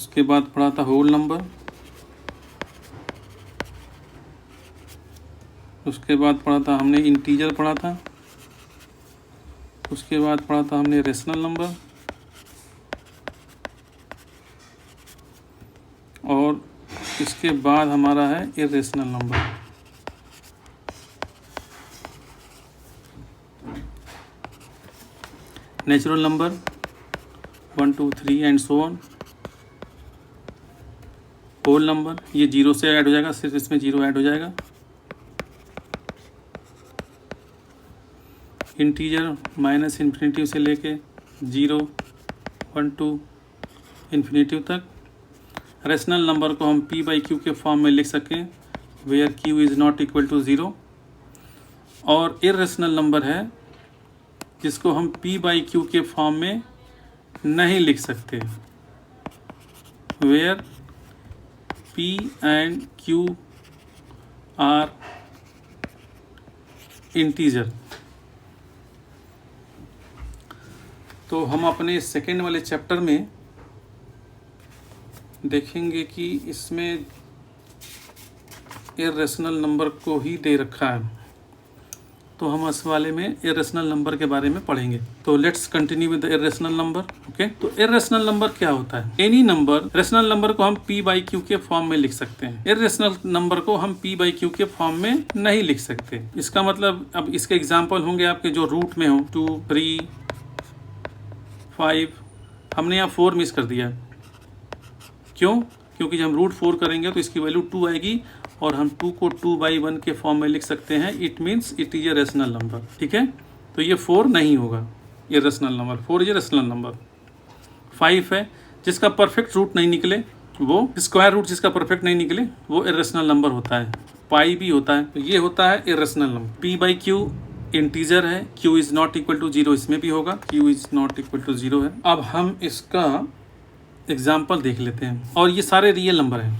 उसके बाद पढ़ा था होल नंबर, उसके बाद पढ़ा था हमने इंटीजर पढ़ा था, उसके बाद पढ़ा था हमने रेशनल नंबर, और इसके बाद हमारा है irrational number. Natural number 1 2 3 and so on. Whole number ये 0 से ऐड हो जाएगा, सिर्फ इसमें 0 ऐड हो जाएगा। इंटीजर माइनस इन्फिनेटिव से लेके 0 1 2 इन्फिनेटिव तक। रेशनल नंबर को हम p/q के फॉर्म में लिख सकें where q is not equal to 0। और इरेशनल नंबर है जिसको हम p/q के फॉर्म में नहीं लिख सकते, where p and q are integer. तो हम अपने सेकेंड वाले चैप्टर में देखेंगे कि इसमें इरेशनल नंबर को ही दे रखा है, तो हम इस वाले में इरेशनल नंबर के बारे में पढ़ेंगे। तो let's continue with the irrational number. Okay, तो इरेशनल नंबर क्या होता है? एनी नंबर, रेशनल नंबर को हम p/q के फॉर्म में लिख सकते हैं, इरेशनल नंबर को हम p/q के फॉर्म में नहीं लिख सकते। इसका मतलब, अब इसके एग्जाम्पल होंगे आपके जो रूट में हो 2 3 5। हमने यहाँ 4 मिस कर दिया, क्यों? क्योंकि जब हम रूट 4 करेंगे तो इसकी वैल्यू 2 आएगी, और हम 2 को 2/1 के फॉर्म में लिख सकते हैं। It means it is a rational number. ठीक है, तो ये 4 नहीं होगा, ये rational number 4 is a rational number. 5 है जिसका परफेक्ट रूट नहीं निकले, वो स्क्वायर रूट जिसका परफेक्ट नहीं निकले वो इरेशनल नंबर होता है। पाई भी होता है, तो ये होता है इरेशनल नंबर। p/q इंटीजर है, q is not equal to 0, इसमें भी होगा, q is not equal to 0 है। अब हम इसका एग्जाम्पल देख लेते हैं। और ये सारे रियल नंबर हैं,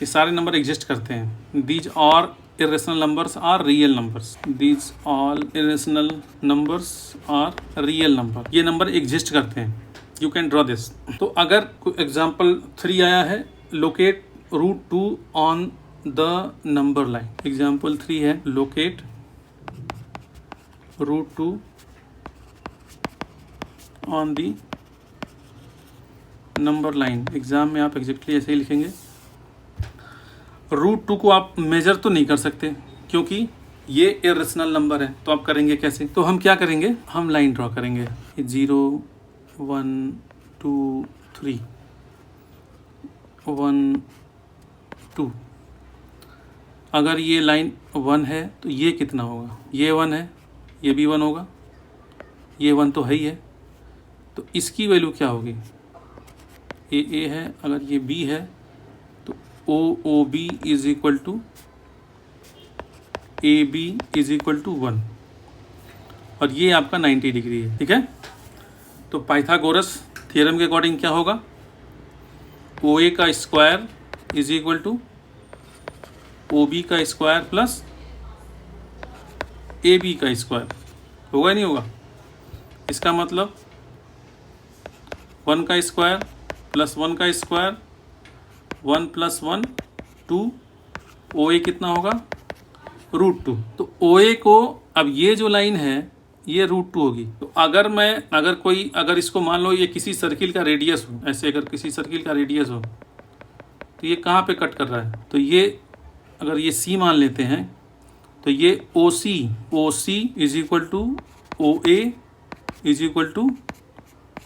ये सारे नंबर एग्जिस्ट करते हैं। These are irrational numbers are real numbers, these all irrational numbers are real number। ये नंबर एग्जिस्ट करते हैं, यू कैन ड्रॉ दिस। तो अगर एग्जाम्पल 3 आया है, locate root 2 on the number line. Example 3 है, locate root 2 on the number line. Exam में आप एग्जैक्टली ऐसे ही लिखेंगे। रूट 2 को आप मेजर तो नहीं कर सकते क्योंकि ये इरेशनल नंबर है, तो आप करेंगे कैसे? तो हम क्या करेंगे, हम लाइन ड्रॉ करेंगे 0 1 2 3 1 2। अगर ये लाइन 1 है तो ये कितना होगा? ये 1 है, ये भी 1 होगा, ये 1 तो है ही है, तो इसकी वैल्यू क्या होगी? ये ए है, अगर ये बी है तो O B is equal to A B is equal to 1, और ये आपका 90 डिग्री है। ठीक है, तो पाइथागोरस थ्योरम के अकॉर्डिंग क्या होगा? ओ ए का square is equal to O B का स्क्वायर प्लस ए बी का स्क्वायर। होगा नहीं होगा? इसका मतलब 1 का स्क्वायर प्लस 1 का स्क्वायर, 1 प्लस 1 2, ओ ए कितना होगा? रूट 2। तो ओ ए को, अब ये जो लाइन है ये रूट 2 होगी। तो अगर इसको मान लो ये किसी सर्किल का रेडियस हो, ऐसे अगर किसी सर्किल का रेडियस हो तो ये कहाँ पे कट कर रहा है? तो ये अगर ये सी मान लेते हैं तो ये O C is equal to O A is equal to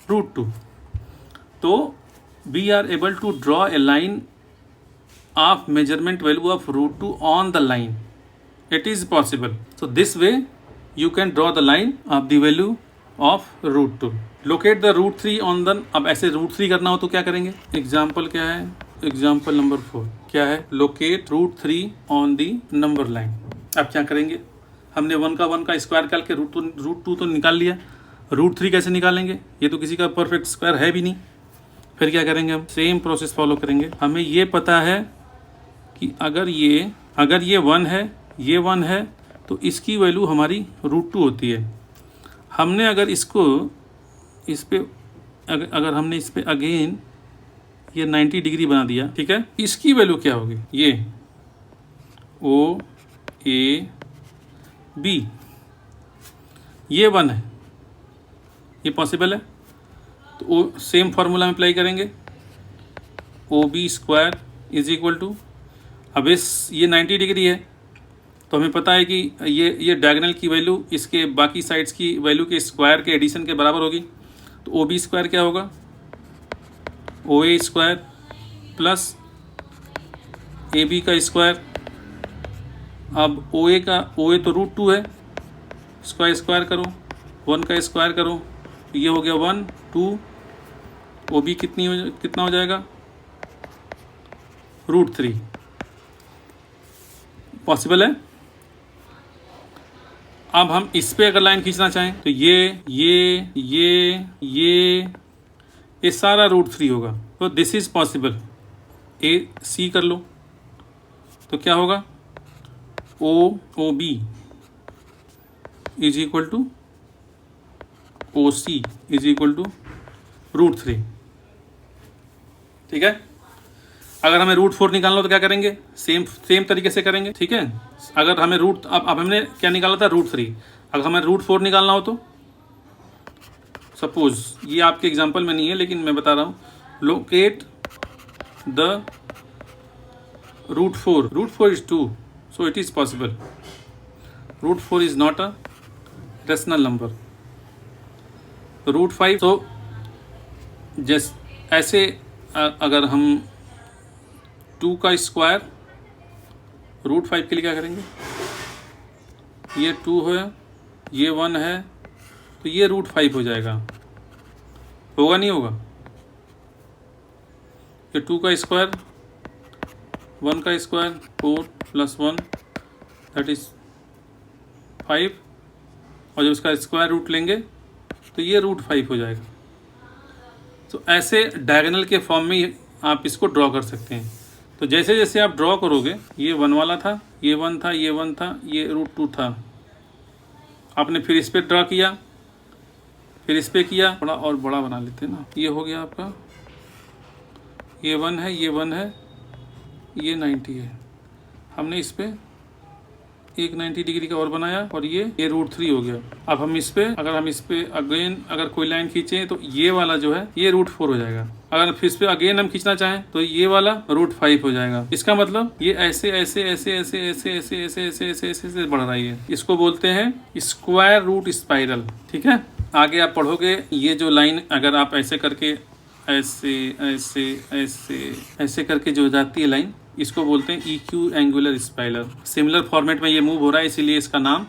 root 2। तो we are able to draw a line of measurement value of root 2 on the line. It is possible. So this way you can draw the line of the value of root 2. Locate the root 3 on the, अब ऐसे root 3 करना हो तो क्या करेंगे? Example क्या है? Example number 4 क्या है? Locate root 3 on the number line. अब क्या करेंगे? हमने 1 का स्क्वायर निकाल के रूट 2 तो निकाल लिया, रूट 3 कैसे निकालेंगे? ये तो किसी का परफेक्ट स्क्वायर है भी नहीं। फिर क्या करेंगे? हम सेम प्रोसेस फॉलो करेंगे। हमें ये पता है कि अगर ये 1 है, ये 1 है, तो इसकी वैल्यू हमारी रूट 2 होती है। हमने अगर इसको इस पे अगर हमने इस पे अगेन ये 90 डिग्री बना दिया, ठीक है। इसकी वैल्यू क्या होगी, ये ओ ए बी, ये 1 है, ये पॉसिबल है। तो वो सेम फार्मूला में अप्लाई करेंगे, O B square is equal to, अब ये 90 डिग्री है तो हमें पता है कि ये डायगोनल की वैल्यू इसके बाकी साइड्स की वैल्यू के स्क्वायर के एडिशन के बराबर होगी। तो ओ बी स्क्वायर क्या होगा, O A square plus A B का स्क्वायर। अब ओ ए तो √2 है, स्क्वायर करो, 1 का स्क्वायर करो, तो ये हो गया 1 2, ओ बी कितना हो जाएगा, √3। पॉसिबल है। अब हम इस पे अगर लाइन खींचना चाहें तो ये सारा √3 होगा। तो this is possible. A C कर लो तो क्या होगा, O B is equal to O C is equal to √3, ठीक है। अगर हमें √4 निकालना हो तो क्या करेंगे, सेम तरीके से करेंगे, ठीक है। अगर हमें अब हमने क्या निकाला था, √3। अगर हमें √4 निकालना हो तो सपोज, ये आपके एग्जांपल में नहीं है लेकिन मैं बता रहा हूँ, locate the √4 is 2, so it is possible. √4 is not a rational number. √5, तो जैसे ऐसे अगर हम 2 का स्क्वायर √5 के लिए क्या करेंगे, ये 2 है, ये 1 है, तो ये √5 हो जाएगा, होगा नहीं होगा। ये 2 का स्क्वायर 1 का स्क्वायर 4 + 1 दैट इज 5, और जब इसका स्क्वायर रूट लेंगे तो ये √5 हो जाएगा। तो ऐसे डायगोनल के फॉर्म में आप इसको ड्रॉ कर सकते हैं। तो जैसे जैसे आप ड्रॉ करोगे, ये 1 वाला था, ये 1 था, ये 1 था, ये √2 था, आपने फिर इस पर ड्रॉ किया, फिर इस पर किया, बड़ा और बड़ा बना लेते हैं ना। ये हो गया आपका, ये 1 है, ये 1 है, ये 90 है, हमने इस पर एक 90 डिग्री का और बनाया, और ये √3 हो गया। अब हम इस पे अगेन अगर कोई लाइन खींचे तो ये वाला जो है ये √4 हो जाएगा। अगर फिर इस पे अगेन हम खींचना चाहें तो ये वाला √5 हो जाएगा। इसका मतलब ये ऐसे ऐसे ऐसे ऐसे ऐसे ऐसे ऐसे ऐसे ऐसे ऐसे ऐसे बढ़ रही है। इसको बोलते हैं स्क्वायर रूट स्पाइरल, ठीक है। आगे आप पढ़ोगे, ये जो लाइन अगर आप ऐसे करके ऐसे ऐसे ऐसे ऐसे करके जो जाती है लाइन, इसको बोलते हैं इक्यू एंगुलर स्पाइरल। सिमिलर फॉर्मेट में ये मूव हो रहा है, इसीलिए इसका नाम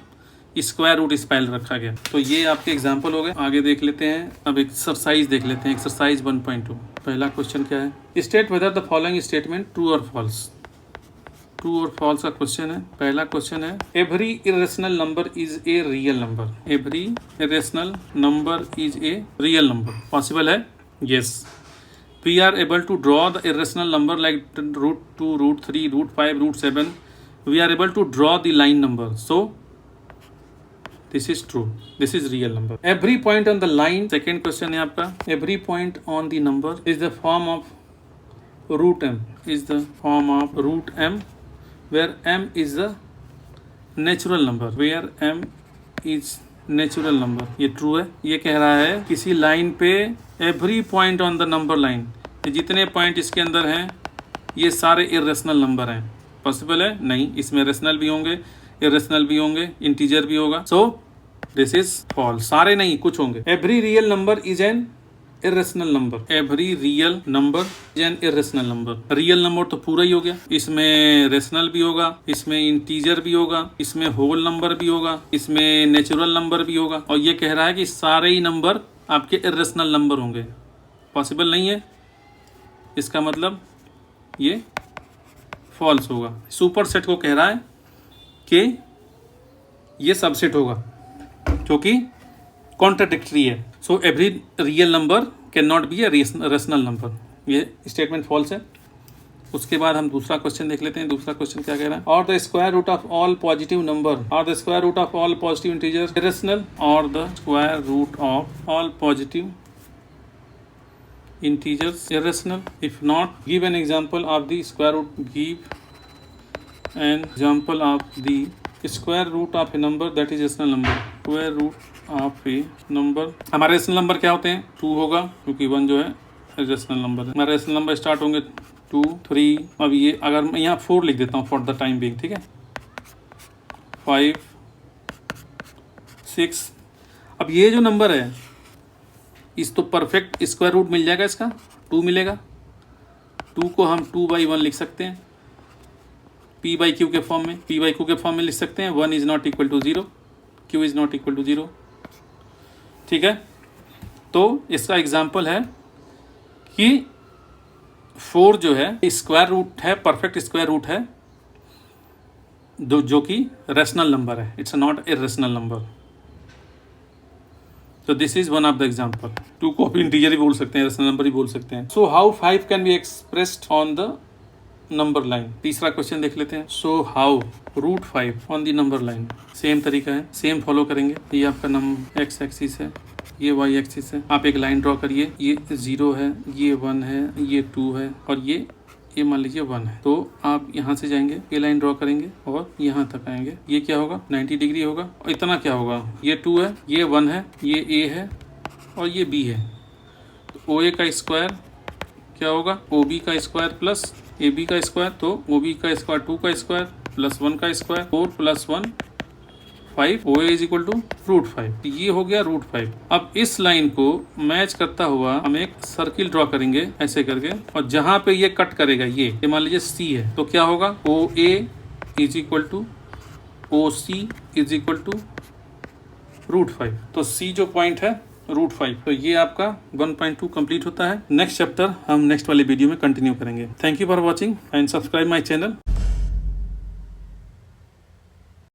स्क्वायर रूट स्पाइरल रखा गया। तो ये आपके एग्जांपल हो गए। आगे देख लेते हैं, अब एक्सरसाइज देख लेते हैं। एक्सरसाइज 1.2, पहला क्वेश्चन क्या है, state whether the following statement true और फॉल्स। ट्रू और फॉल्स का क्वेश्चन है। पहला क्वेश्चन है, every irrational number is a real number. Every irrational number is a real number. Possible है, yes. We are able to draw the irrational number like √2, √3, √5, √7. We are able to draw the line number. So, this is true. This is real number. Every point on the line, second question है आपका, every point on the number is the form of √m. Is the form of √m, where m is the natural number. Where m is natural number. ये true है। ये कह रहा है किसी line पे every point on the number line, जितने point इसके अंदर हैं ये सारे इरेशनल नंबर हैं। पॉसिबल है? नहीं, इसमें रेशनल भी होंगे, इरेशनल भी होंगे, इंटीजर भी होगा। So this is false. सारे नहीं, कुछ होंगे। Every real number is an irrational number. Every real number is an irrational number. Real number तो पूरा ही हो गया, इसमें रेशनल भी होगा, इसमें इंटीजर भी होगा, इसमें होल नंबर भी होगा, इसमें नेचुरल नंबर भी होगा, और ये कह रहा है कि सारे ही नंबर आपके इरेशनल नंबर होंगे। पॉसिबल नहीं है, इसका मतलब ये फॉल्स होगा। सुपर सेट को कह रहा है कि ये सबसेट होगा, जो कि कॉन्ट्राडिक्टरी है। So every real number can not be a rational number. ये स्टेटमेंट फॉल्स है। उसके बाद हम दूसरा क्वेश्चन देख लेते हैं। दूसरा क्वेश्चन क्या कह रहा है, और the square root of all positive number, और the square root of all positive integer irrational, और the square root of all positive integers irrational? If not, give an example of the square root. Give an example of the square root of a number that is rational number. Square root of a number. हमारे rational number क्या होते हैं? 2 होगा क्योंकि 1 जो है rational number है. हमारे रेशनल नंबर स्टार्ट होंगे 2, 3. अब ये अगर मैं यहाँ 4 लिख देता हूँ फॉर द टाइम बिंग, ठीक है. 5, 6. अब ये जो नंबर है इस तो परफेक्ट स्क्वायर रूट मिल जाएगा, इसका 2 मिलेगा. 2 को हम 2/1 लिख सकते हैं p/q के फॉर्म में. p/q के फॉर्म में लिख सकते हैं. 1 is not equal to 0, q is not equal to 0. ठीक है. तो इसका एग्जाम्पल है कि 4 जो है स्क्वायर रूट है, परफेक्ट स्क्वायर रूट है, जो कि रेशनल नंबर है. It's not irrational number. तो this is one of the example. 2 को आप इंटीजर ही बोल सकते हैं, रेशनल नंबर ही बोल सकते हैं. So how 5 can be expressed on the number line. तीसरा क्वेश्चन देख लेते हैं. So how root 5 on the number line. Same तरीका है, सेम फॉलो करेंगे. ये आपका नंबर एक्स एक्सिस है, ये वाई एक्सिस है. आप एक लाइन ड्रॉ करिए. ये 0 है, ये 1 है, ये 2 है और ये मान लीजिए 1 है. तो आप यहाँ से जाएंगे, ये लाइन ड्रॉ करेंगे और यहाँ तक आएंगे. ये क्या होगा? 90 डिग्री होगा. और इतना क्या होगा? ये 2 है, ये 1 है, ये a है और ये b है. तो OA का स्क्वायर क्या होगा? OB का स्क्वायर प्लस AB का स्क्वायर. तो OB का स्क्वायर 2 का स्क्वायर प्लस 1 का square. 4 + 1 5. OA is equal to root 5. ये हो गया रूट 5. अब इस लाइन को मैच करता हुआ हम एक सर्किल ड्रॉ करेंगे ऐसे करके, और जहां पे ये कट करेगा ये मान लीजिए C है, तो क्या होगा? OA is equal to OC is equal to root 5. तो C जो पॉइंट है रूट 5. तो ये आपका 1.2 कंप्लीट होता है. नेक्स्ट चैप्टर हम नेक्स्ट वाले वीडियो में कंटिन्यू करेंगे. Thank you for watching and subscribe my channel.